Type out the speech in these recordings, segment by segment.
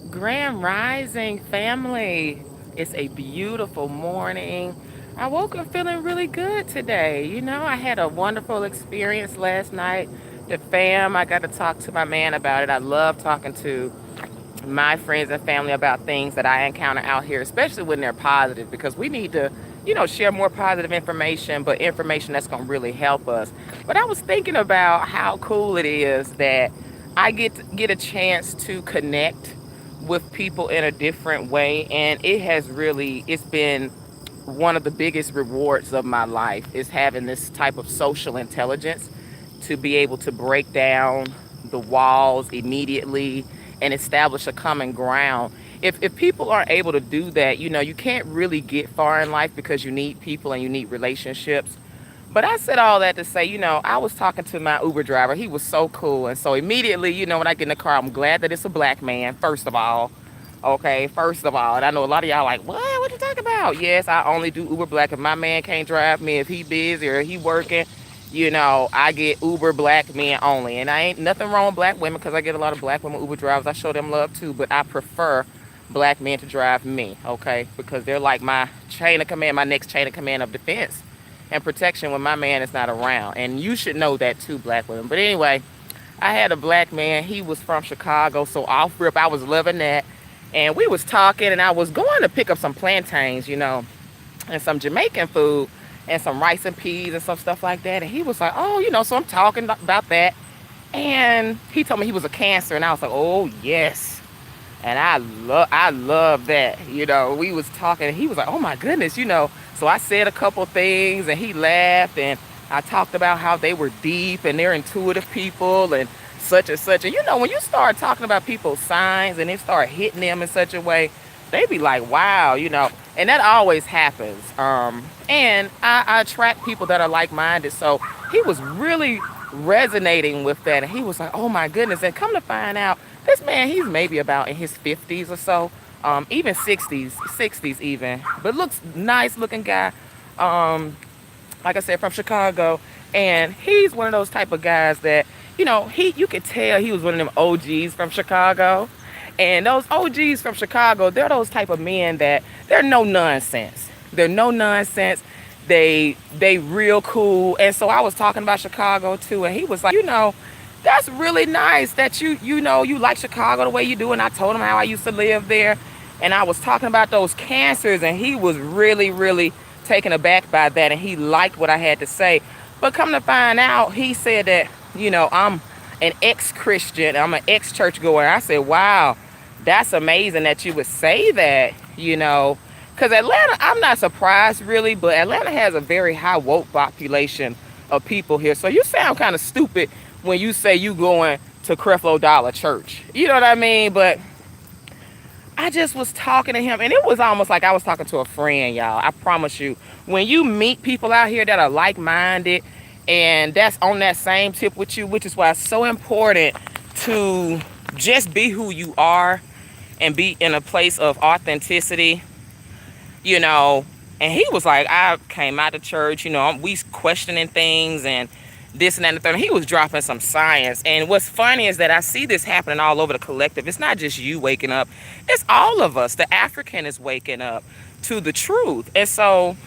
Grand Rising family. It's a beautiful morning. I woke up feeling really good today. I had a wonderful experience last night. The fam, I got to talk to my man about it. I love talking to my friends and family about things that I encounter out here, especially when they're positive, because we need to, share more positive information, but information that's going to really help us. But I was thinking about how cool it is that I get a chance to connect with people in a different way, and it's been one of the biggest rewards of my life is having this type of social intelligence to be able to break down the walls immediately and establish a common ground. If people aren't able to do that, you can't really get far in life because you need people and you need relationships. But I said all that to say, I was talking to my Uber driver. He was so cool. And so immediately, when I get in the car, I'm glad that it's a black man, first of all. Okay, first of all. And I know a lot of y'all like, what you talking about? Yes, I only do Uber Black. If my man can't drive me, if he busy or he working, I get Uber black men only. And I ain't nothing wrong with black women because I get a lot of black women Uber drivers. I show them love too, but I prefer black men to drive me, okay? Because they're like my chain of command, my next chain of command of defense and protection when my man is not around. And you should know that too, black women. But anyway, I had a black man. He was from Chicago, so off rip, I was loving that. And we was talking, and I was going to pick up some plantains, and some Jamaican food and some rice and peas and some stuff like that. And he was like, oh, so I'm talking about that. And he told me he was a Cancer, and I was like, oh yes. And I love that. We was talking, and he was like, oh my goodness. So I said a couple things, and he laughed, and I talked about how they were deep and they're intuitive people and such and such. And when you start talking about people's signs and they start hitting them in such a way, they be like, wow, and that always happens. And I attract people that are like-minded. So he was really resonating with that. And he was like, oh my goodness. And come to find out, this man, he's maybe about in his 50s or so, even 60s even, but looks nice looking guy. Um, like I said, from Chicago. And he's one of those type of guys that, you could tell he was one of them OGs from Chicago. And those OGs from Chicago, they're those type of men that they're no nonsense. They're no nonsense. They real cool. And so I was talking about Chicago too, and he was like, that's really nice that you like Chicago the way you do. And I told him how I used to live there. And I was talking about those cancers, and he was really, really taken aback by that, and he liked what I had to say. But come to find out, he said that, I'm an ex-Christian, I'm an ex-churchgoer. I said, wow, that's amazing that you would say that, because Atlanta, I'm not surprised really, but Atlanta has a very high woke population of people here. So you sound kind of stupid when you say you going to Creflo Dollar Church. You know what I mean? But I just was talking to him, and it was almost like I was talking to a friend, y'all. I promise you. When you meet people out here that are like-minded and that's on that same tip with you, which is why it's so important to just be who you are and be in a place of authenticity, you know. And he was like, I came out of church, we questioning things and this and that and the third. He was dropping some science. And what's funny is that I see this happening all over the collective. It's not just you waking up. It's all of us. The African is waking up to the truth. And so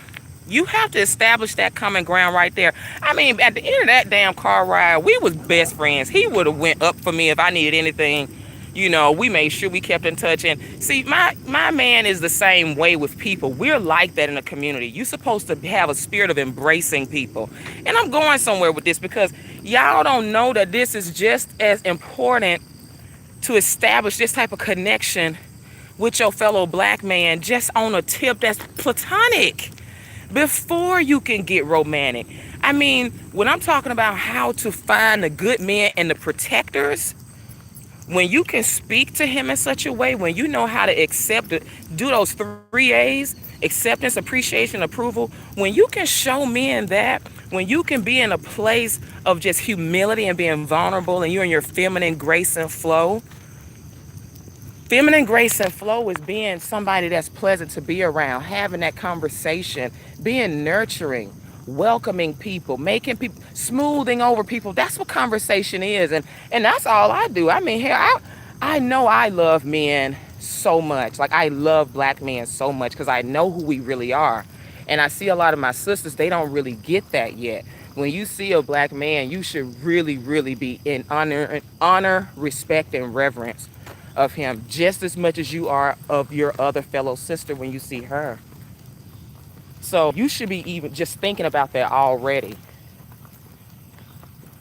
you have to establish that common ground right there. I mean, at the end of that damn car ride, we was best friends. He would have went up for me if I needed anything. We made sure we kept in touch. And see, my man is the same way with people. We're like that in the community. You're supposed to have a spirit of embracing people. And I'm going somewhere with this because y'all don't know that this is just as important to establish this type of connection with your fellow black man just on a tip that's platonic before you can get romantic. I mean, when I'm talking about how to find the good men and the protectors, when you can speak to him in such a way, when you know how to accept it, do those 3 A's, acceptance, appreciation, approval, when you can show men that, when you can be in a place of just humility and being vulnerable and you're in your feminine grace and flow. Feminine grace and flow is being somebody that's pleasant to be around, having that conversation, being nurturing, welcoming people, making people, smoothing over people. That's what conversation is. And that's all I do. I mean, hell, I know I love men so much. Like, I love black men so much because I know who we really are. And I see a lot of my sisters, they don't really get that yet. When you see a black man, you should really, really be in honor, respect, and reverence of him just as much as you are of your other fellow sister when you see her. So you should be even just thinking about that already.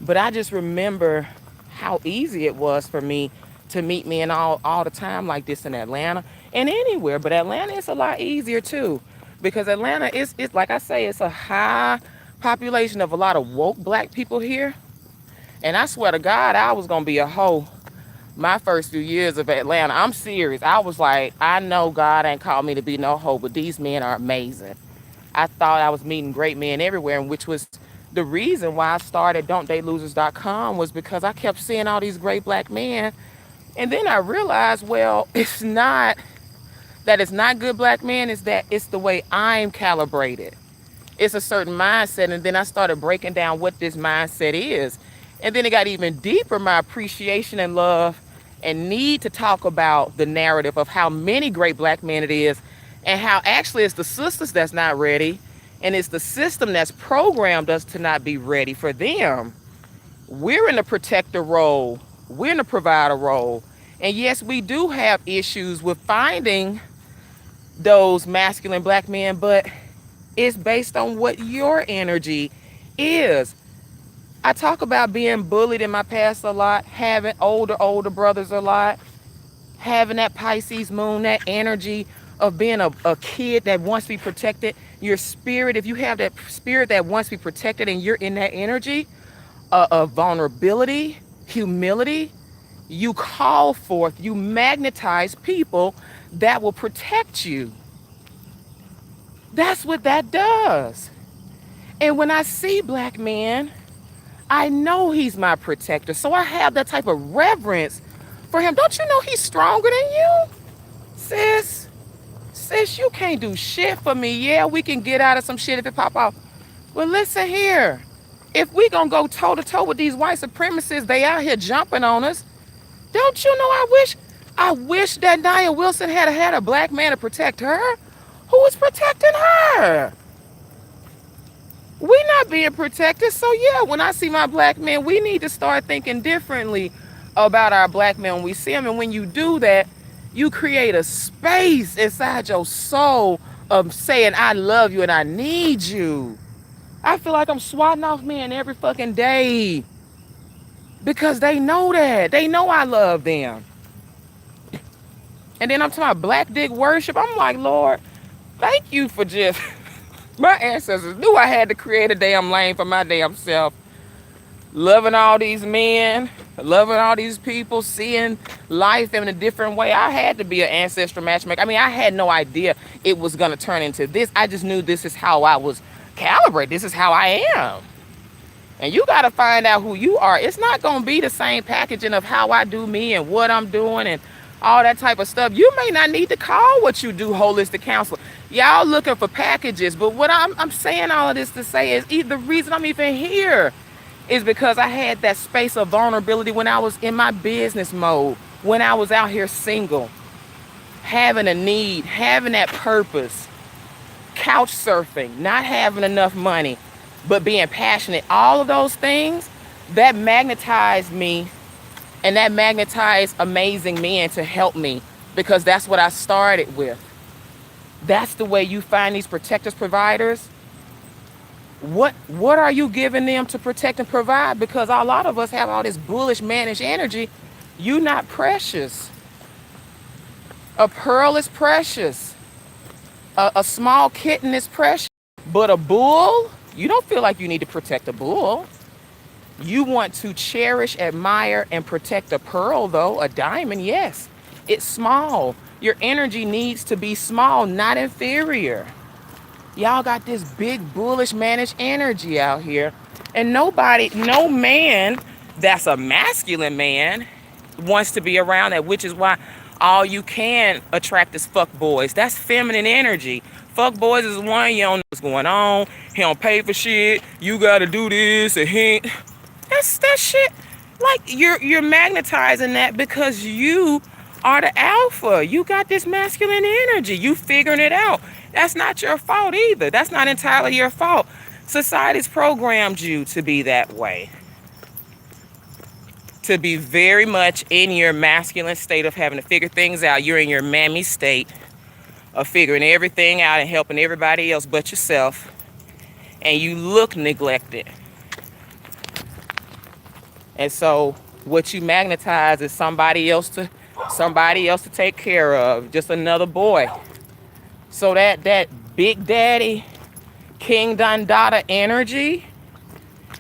But I just remember how easy it was for me to meet men all the time like this in Atlanta and anywhere. But Atlanta is a lot easier too. Because Atlanta is, it's like I say, it's a high population of a lot of woke black people here. And I swear to God, I was gonna be a hoe my first few years of Atlanta. I'm serious. I was like, I know God ain't called me to be no hoe, but these men are amazing. I thought I was meeting great men everywhere, and which was the reason why I started don'tdatelosers.com, was because I kept seeing all these great black men. And then I realized, well, it's not that it's not good black men, it's that it's the way I'm calibrated. It's a certain mindset. And then I started breaking down what this mindset is. And then it got even deeper, my appreciation and love and need to talk about the narrative of how many great black men it is, and how actually it's the sisters that's not ready, and it's the system that's programmed us to not be ready for them. We're in the protector role, we're in the provider role. And yes, we do have issues with finding those masculine black men, but it's based on what your energy is. I talk about being bullied in my past a lot, having older brothers a lot, having that Pisces moon, that energy of being a kid that wants to be protected. Your spirit, if you have that spirit that wants to be protected and you're in that energy of vulnerability, humility, you call forth, you magnetize people that will protect you. That's what that does. And when I see black men, I know he's my protector. So I have that type of reverence for him. Don't you know he's stronger than you? Sis, you can't do shit for me. Yeah, we can get out of some shit if it pop off. Well, listen here. If we gonna go toe to toe with these white supremacists, they out here jumping on us. Don't you know I wish that Nia Wilson had a black man to protect her. Who was protecting her? We not being protected. So yeah, when I see my black men, we need to start thinking differently about our black men when we see them. And when you do that, you create a space inside your soul of saying, I love you and I need you. I feel like I'm swatting off men every fucking day because they know that. They know I love them. And then I'm talking about black dick worship. I'm like, Lord, thank you for just... My ancestors knew I had to create a damn lane for my damn self. Loving all these men, loving all these people, seeing life in a different way. I had to be an ancestral matchmaker. I mean, I had no idea it was going to turn into this. I just knew this is how I was calibrated. This is how I am. And you got to find out who you are. It's not going to be the same packaging of how I do me and what I'm doing and all that type of stuff. You may not need to call what you do holistic counselor. Y'all looking for packages, but what I'm saying all of this to say is the reason I'm even here is because I had that space of vulnerability when I was in my business mode, when I was out here single, having a need, having that purpose, couch surfing, not having enough money, but being passionate. All of those things, that magnetized me, and that magnetized amazing men to help me, because that's what I started with. That's the way you find these protectors, providers. What are you giving them to protect and provide? Because a lot of us have all this bullish, mannish energy. You not precious. A pearl is precious. A small kitten is precious. But a bull, you don't feel like you need to protect a bull. You want to cherish, admire, and protect a pearl, though. A diamond, yes. It's small. Your energy needs to be small, not inferior. Y'all got this big, bullish, mannish energy out here. And no man that's a masculine man wants to be around that, which is why all you can attract is fuck boys. That's feminine energy. Fuck boys is one, you don't know what's going on. He don't pay for shit. You gotta do this and he... That shit. Like you're magnetizing that because you are the alpha. You got this masculine energy. You figuring it out. That's not your fault either. That's not entirely your fault. Society's programmed you to be that way. To be very much in your masculine state of having to figure things out. You're in your mammy state of figuring everything out and helping everybody else but yourself. And you look neglected. And so what you magnetize is somebody else to take care of, just another boy. So that big daddy King Dundada energy,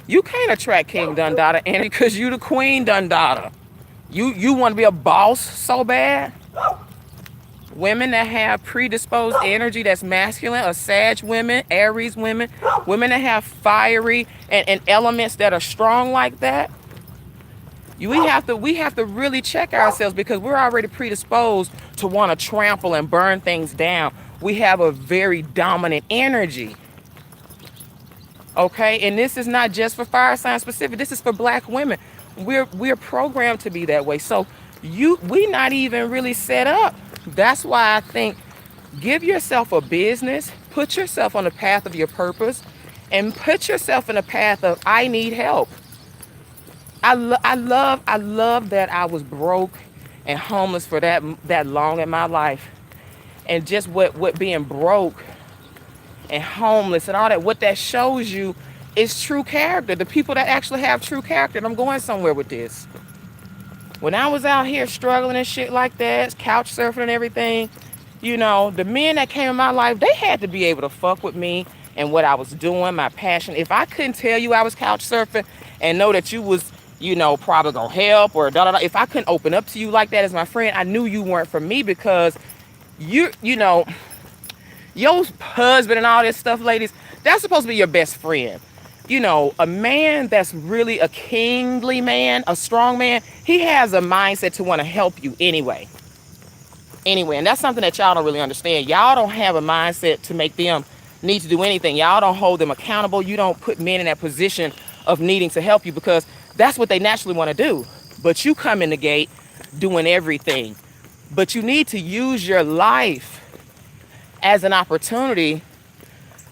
you can't attract King Dundada energy because you the Queen Dundada. You want to be a boss so bad. Women that have predisposed energy that's masculine, or Sag women, Aries women, women that have fiery and elements that are strong like that, we have to really check ourselves because we're already predisposed to want to trample and burn things down. We have a very dominant energy. Okay, and this is not just for fire sign specific. This is for black women. We're programmed to be that way. So we not even really set up. That's why I think give yourself a business, put yourself on the path of your purpose, and put yourself in a path of I need help. I love that I was broke and homeless for that long in my life, and just what being broke and homeless and all that, what that shows you is true character. The people that actually have true character. And I'm going somewhere with this. When I was out here struggling and shit like that, couch surfing and everything, the men that came in my life, they had to be able to fuck with me and what I was doing, my passion. If I couldn't tell you I was couch surfing and know that you was, probably gonna help or da da da, if I couldn't open up to you like that as my friend, I knew you weren't for me because your husband and all this stuff, ladies, that's supposed to be your best friend. A man that's really a kingly man, a strong man, he has a mindset to want to help you anyway. And that's something that y'all don't really understand. Y'all don't have a mindset to make them need to do anything. Y'all don't hold them accountable. You don't put men in that position of needing to help you because that's what they naturally want to do. But you come in the gate doing everything. But you need to use your life as an opportunity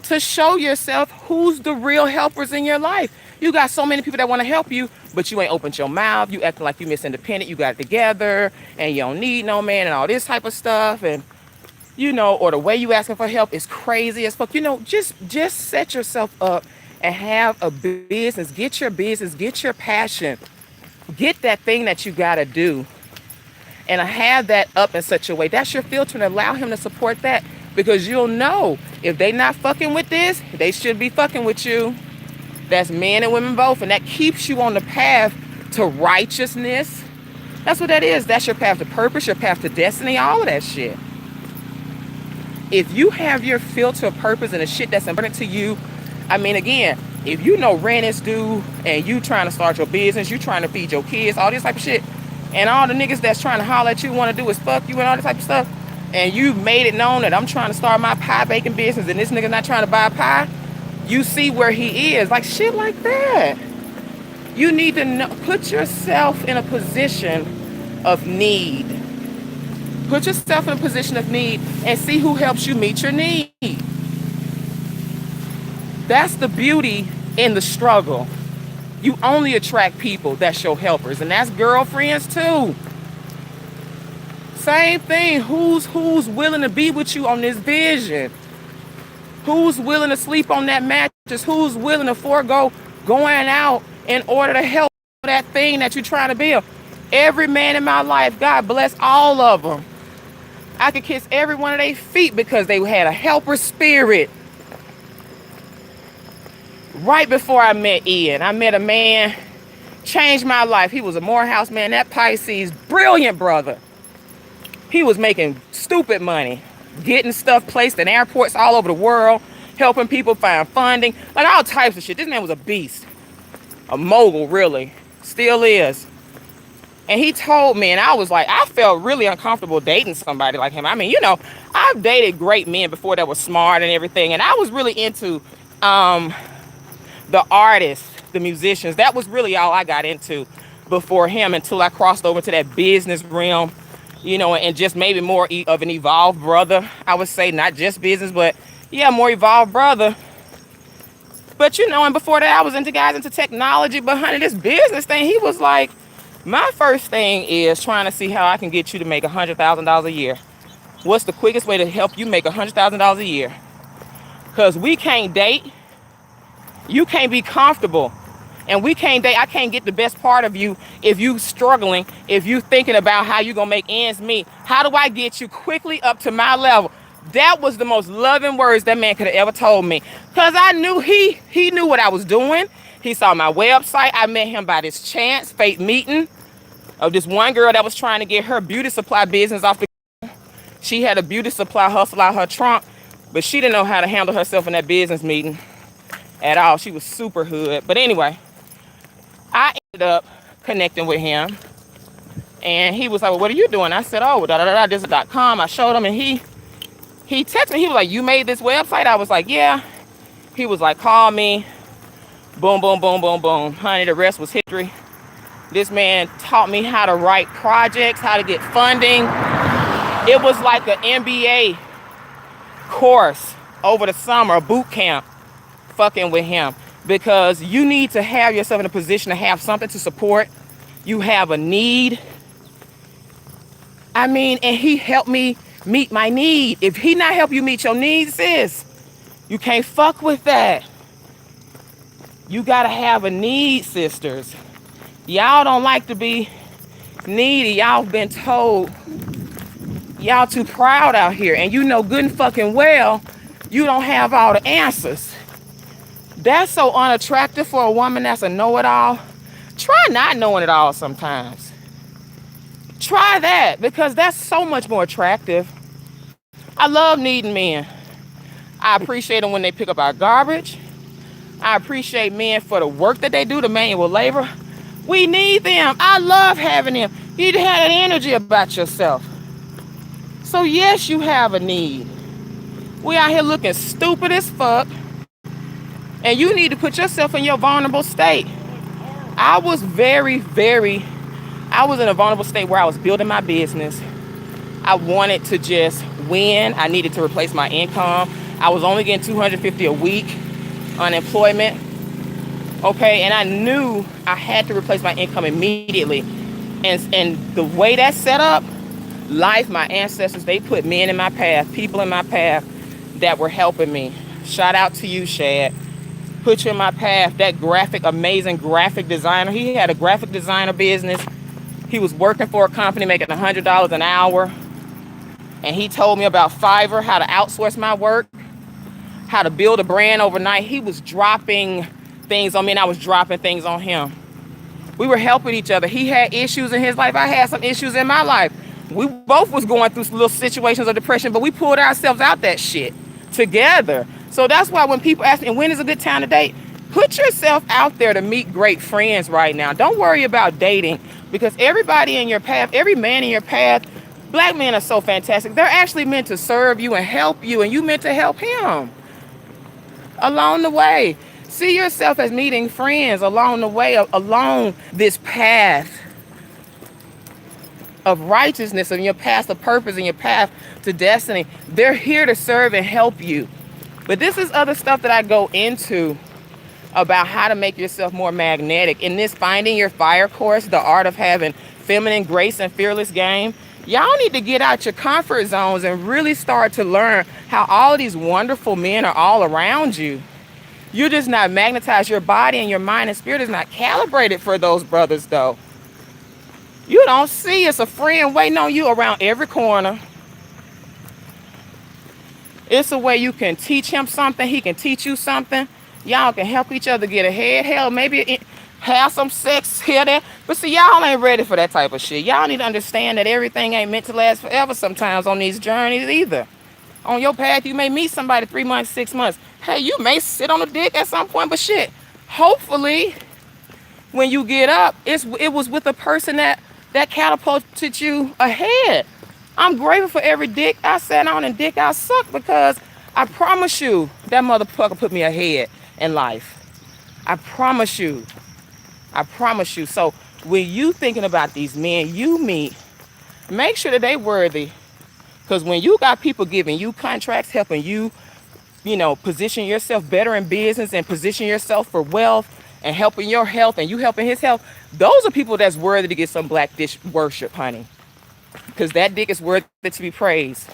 to show yourself who's the real helpers in your life. You got so many people that want to help you, but you ain't opened your mouth. You acting like you Miss Independent. You got it together and you don't need no man and all this type of stuff. And, or the way you asking for help is crazy as fuck. Just set yourself up and have a business. Get your business, get your passion, get that thing that you got to do. And have that up in such a way. That's your filter, and allow him to support that. Because you'll know if they not fucking with this, they should be fucking with you. That's men and women both. And that keeps you on the path to righteousness. That's what that is. That's your path to purpose, your path to destiny, all of that shit. If you have your filter of purpose and the shit that's important to you, again, if rent is due and you trying to start your business, you trying to feed your kids, all this type of shit, and all the niggas that's trying to holler at you want to do is fuck you and all this type of stuff, and you made it known that I'm trying to start my pie baking business and this nigga not trying to buy a pie, you see where he is. Like shit like that. You need to put yourself in a position of need. Put yourself in a position of need and see who helps you meet your need. That's the beauty in the struggle. You only attract people that's your helpers, and that's girlfriends too. Same thing. Who's willing to be with you on this vision? Who's willing to sleep on that mattress? Who's willing to forego going out in order to help that thing that you're trying to build? Every man in my life, God bless all of them. I could kiss every one of their feet because they had a helper spirit. Right before I met Ian, I met a man, changed my life. He was a Morehouse man. That Pisces, brilliant brother. He was making stupid money, getting stuff placed in airports all over the world, helping people find funding, like all types of shit. This man was a beast, a mogul, really, still is. And he told me, and I was like, I felt really uncomfortable dating somebody like him. I've dated great men before that were smart and everything, and I was really into the artists, the musicians. That was really all I got into. before him until I crossed over to that business realm, you know, and just maybe more of an evolved brother, I would say, not just business, but yeah, more evolved brother. But you know, and before that, I was into technology, but honey, this business thing, he was like, my first thing is trying to see how I can get you to make $100,000 a year. What's the quickest way to help you make $100,000 a year? Because we can't date. You can't be comfortable. And we can't date. I can't get the best part of you if you struggling, if you thinking about how you going to make ends meet. How do I get you quickly up to my level? That was the most loving words that man could have ever told me. Because I knew he knew what I was doing. He saw my website. I met him by this chance, fate meeting of this one girl that was trying to get her beauty supply business off the. She had a beauty supply hustle out her trunk, but she didn't know how to handle herself in that business meeting at all. She was super hood. But anyway, I ended up connecting with him, and he was like, well, what are you doing? I said, oh, this is .com. I showed him, and he texted me. He was like, you made this website? I was like, yeah. He was like, call me. Boom, boom, boom, boom, boom. Honey, the rest was history. This man taught me how to write projects, how to get funding. It was like an MBA course over the summer, a boot camp, fucking with him. Because you need to have yourself in a position to have something to support. You have a need. I mean, and he helped me meet my need. If he not help you meet your needs, sis, you can't fuck with that. You gotta have a need, sisters. Y'all don't like to be needy. Y'all been told y'all too proud out here, and you know good and fucking well you don't have all the answers. That's so unattractive for a woman that's a know-it-all. Try not knowing it all sometimes. Try that, because that's so much more attractive. I love needing men. I appreciate them when they pick up our garbage. I appreciate men for the work that they do, the manual labor. We need them. I love having them. You need to have that energy about yourself. So yes, you have a need. We out here looking stupid as fuck. And you need to put yourself in your vulnerable state. I was I was in a vulnerable state where I was building my business. I wanted to just win. I needed to replace my income. I was only getting $250 a week unemployment. Okay, and I knew I had to replace my income immediately. And the way that's set up, life, my ancestors, they put men in my path, people in my path that were helping me. Shout out to you, Shad. Put you in my path. That amazing graphic designer. He had a graphic designer business. He was working for a company making $100 an hour. And he told me about Fiverr, how to outsource my work, how to build a brand overnight. He was dropping things on me, and I was dropping things on him. We were helping each other. He had issues in his life. I had some issues in my life. We both was going through little situations of depression, but we pulled ourselves out that shit together. So that's why when people ask me, when is a good time to date? Put yourself out there to meet great friends right now. Don't worry about dating, because everybody in your path, every man in your path, black men are so fantastic. They're actually meant to serve you and help you, and you meant to help him along the way. See yourself as meeting friends along the way, along this path of righteousness, and your path of purpose, and your path to destiny. They're here to serve and help you. But this is other stuff that I go into about how to make yourself more magnetic. In this Finding Your Fire course, the art of having feminine grace and fearless game, y'all need to get out your comfort zones and really start to learn how all of these wonderful men are all around you. You're just not magnetized. Your body and your mind and spirit is not calibrated for those brothers, though. You don't see it's a friend waiting on you around every corner. It's a way you can teach him something. He can teach you something. Y'all can help each other get ahead. Hell, maybe have some sex here, there. But see, y'all ain't ready for that type of shit. Y'all need to understand that everything ain't meant to last forever sometimes on these journeys either. On your path, you may meet somebody 3 months, 6 months. Hey, you may sit on a dick at some point, but shit, hopefully when you get up, it was with a person that catapulted you ahead. I'm grateful for every dick I sat on and dick I sucked, because I promise you that motherfucker put me ahead in life. I promise you. So when you thinking about these men you meet, make sure that they worthy. Because when you got people giving you contracts, helping you, position yourself better in business and position yourself for wealth and helping your health and you helping his health, those are people that's worthy to get some black dish worship, honey. Because that dick is worthy to be praised.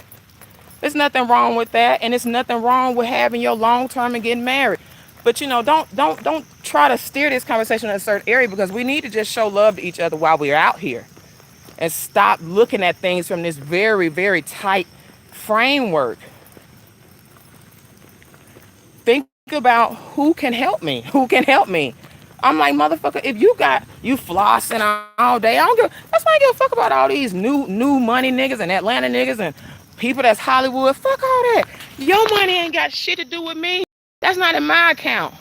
There's nothing wrong with that, and there's nothing wrong with having your long term and getting married. But don't try to steer this conversation in a certain area, because we need to just show love to each other while we're out here and stop looking at things from this very, very tight framework. Think about who can help me. Who can help me? I'm like, motherfucker, if you flossing all day, I don't give. That's why I give a fuck about all these new money niggas and Atlanta niggas and people that's Hollywood. Fuck all that. Your money ain't got shit to do with me. That's not in my account.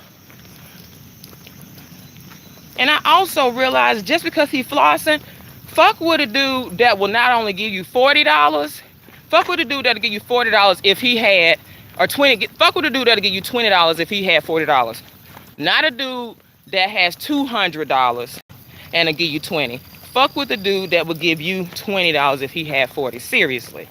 And I also realized just because he flossing, fuck with a dude that will not only give you $40, fuck with a dude that'll give you $40 if he had, or 20, fuck with a dude that'll give you $20 if he had $40. Not a dude that has $200 and will give you 20. Fuck with the dude that would give you $20 if he had 40. Seriously.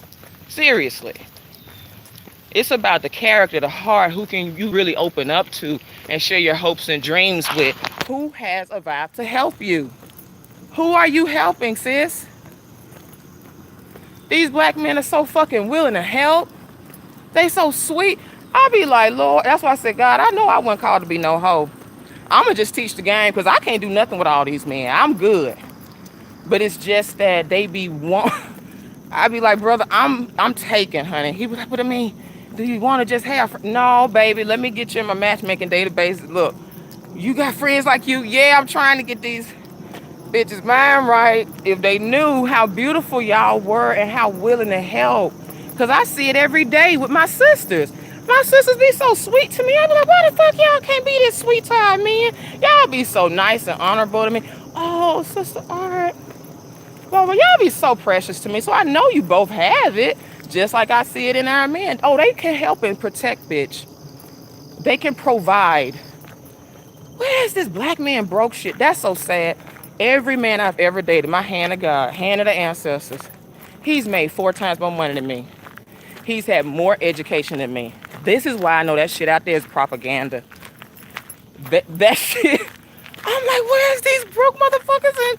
It's about the character, the heart, who can you really open up to and share your hopes and dreams with. Who has a vibe to help you? Who are you helping, sis? These black men are so fucking willing to help. They so sweet. I be like, Lord, that's why I said, God, I know I wasn't called to be no hoe. I'm going to just teach the game, because I can't do nothing with all these men. I'm good. But it's just that they be I be like, brother, I'm taken, honey. He was like, what do you mean? Do you want to just have? No, baby, let me get you in my matchmaking database. Look, you got friends like you. Yeah, I'm trying to get these bitches mind right. If they knew how beautiful y'all were and how willing to help. Because I see it every day with my sisters. My sisters be so sweet to me. I be like, why the fuck y'all can't be this sweet to our men? Y'all be so nice and honorable to me. Oh, sister, all right. Well, y'all be so precious to me. So I know you both have it, just like I see it in our men. Oh, they can help and protect, bitch. They can provide. Where's this black man broke shit? That's so sad. Every man I've ever dated, my hand of God, hand of the ancestors, he's made 4 times more money than me. He's had more education than me. This is why I know that shit out there is propaganda. That shit. I'm like, where's these broke motherfuckers and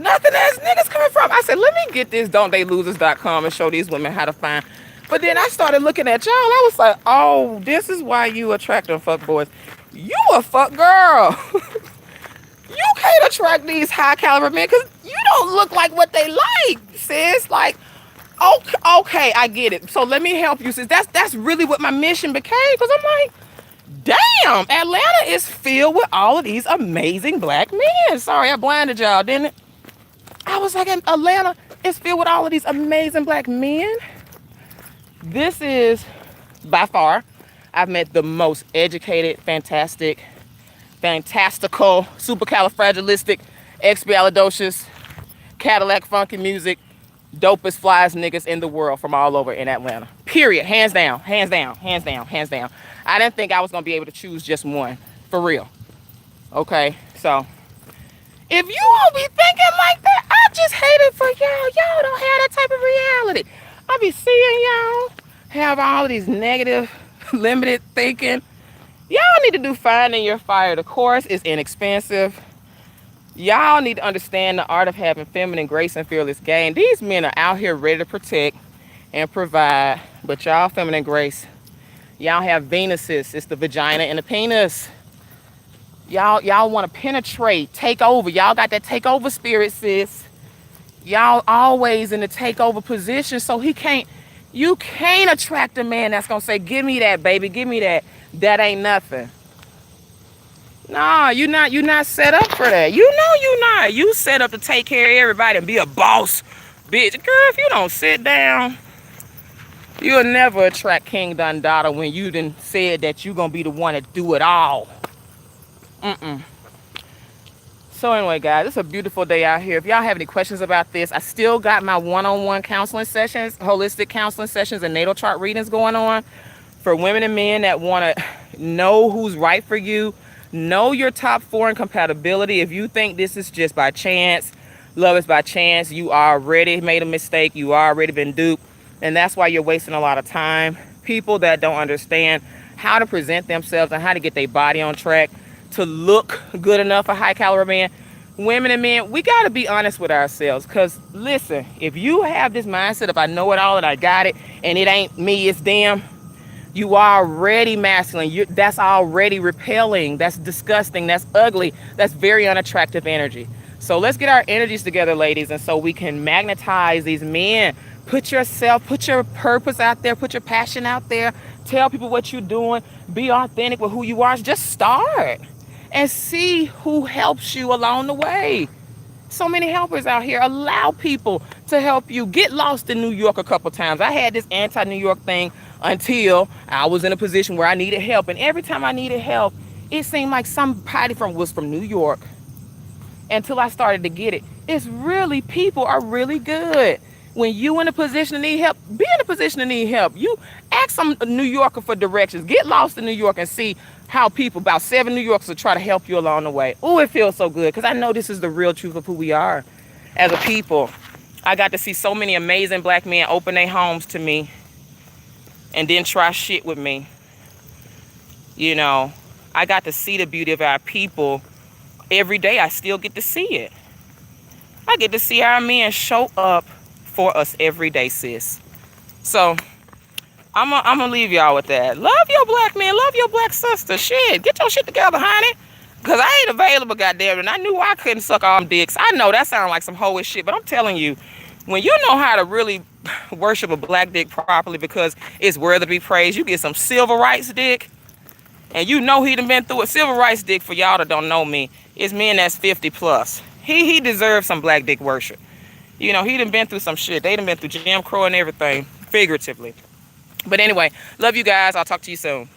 nothing ass niggas coming from? I said, let me get this don'ttheylosers.com and show these women how to find. But then I started looking at y'all. I was like, oh, this is why you attract them fuck boys. You a fuck girl. You can't attract these high caliber men because you don't look like what they like, sis. Like, okay, I get it. So let me help you, sis. That's really what my mission became, because I'm like, damn, Atlanta is filled with all of these amazing black men. Sorry, I blinded y'all, didn't it? I was like, Atlanta is filled with all of these amazing black men. This is, by far, I've met the most educated, fantastical, supercalifragilistic, expialidocious, Cadillac funky music, dopest flies niggas in the world from all over in Atlanta. Period. Hands down. I didn't think I was going to be able to choose just one. For real. Okay? So, if you won't be thinking like that, I just hate it for y'all. Y'all don't have that type of reality. I be seeing y'all have all these negative, limited thinking. Y'all need to do Finding Your Fire. The course is inexpensive. Y'all need to understand the art of having feminine grace and fearless gain. These men are out here ready to protect and provide, but y'all feminine grace, y'all have Venuses. It's the vagina and the penis. Y'all want to penetrate, take over. Y'all got that takeover spirit, sis. Y'all always in the takeover position, so you can't attract a man that's gonna say, give me that, baby, give me that. That ain't nothing. Nah, you're not set up for that. You know you're not. You set up to take care of everybody and be a boss, bitch. Girl, if you don't sit down, you'll never attract King Dundada when you done said that you're gonna be the one to do it all. So anyway, guys, it's a beautiful day out here. If y'all have any questions about this, I still got my one-on-one counseling sessions, holistic counseling sessions, and natal chart readings going on for women and men that want to know who's right for you, Know your top 4 in compatibility. If you think this is just by chance, love is by chance, you already made a mistake, you already been duped, and that's why you're wasting a lot of time. People that don't understand how to present themselves and how to get their body on track to look good enough for high caliber men. Women and men, we got to be honest with ourselves, because listen, if you have this mindset of I know it all and I got it and it ain't me, it's them, you are already masculine. That's already repelling. That's disgusting. That's ugly. That's very unattractive energy. So let's get our energies together, ladies, and so we can magnetize these men. Put yourself, put your purpose out there, put your passion out there. Tell people what you're doing. Be authentic with who you are. Just start and see who helps you along the way. So many helpers out here. Allow people to help you. Get lost in New York a couple times. I had this anti-New York thing until I was in a position where I needed help. And every time I needed help, it seemed like somebody was from New York. Until I started to get it. It's really, people are really good. When you in a position to need help, be in a position to need help. You ask some New Yorker for directions. Get lost in New York and see how people, about 7 New Yorkers, will try to help you along the way. Oh, it feels so good, because I know this is the real truth of who we are as a people. I got to see so many amazing black men open their homes to me and then try shit with me. You know, I got to see the beauty of our people. Every day I still get to see it. I get to see our men show up for us every day, sis. So I'm gonna leave y'all with that. Love your black man, love your black sister. Shit, get your shit together, honey. Cause I ain't available, goddamn it. And I knew I couldn't suck all them dicks. I know that sounds like some hoish shit, but I'm telling you, when you know how to really worship a black dick properly, because it's worthy to be praised, you get some civil rights dick. And you know he done been through a civil rights dick. For y'all that don't know me, it's men that's 50 plus. He deserves some black dick worship. You know, he done been through some shit. They done been through Jim Crow and everything, figuratively. But anyway, love you guys. I'll talk to you soon.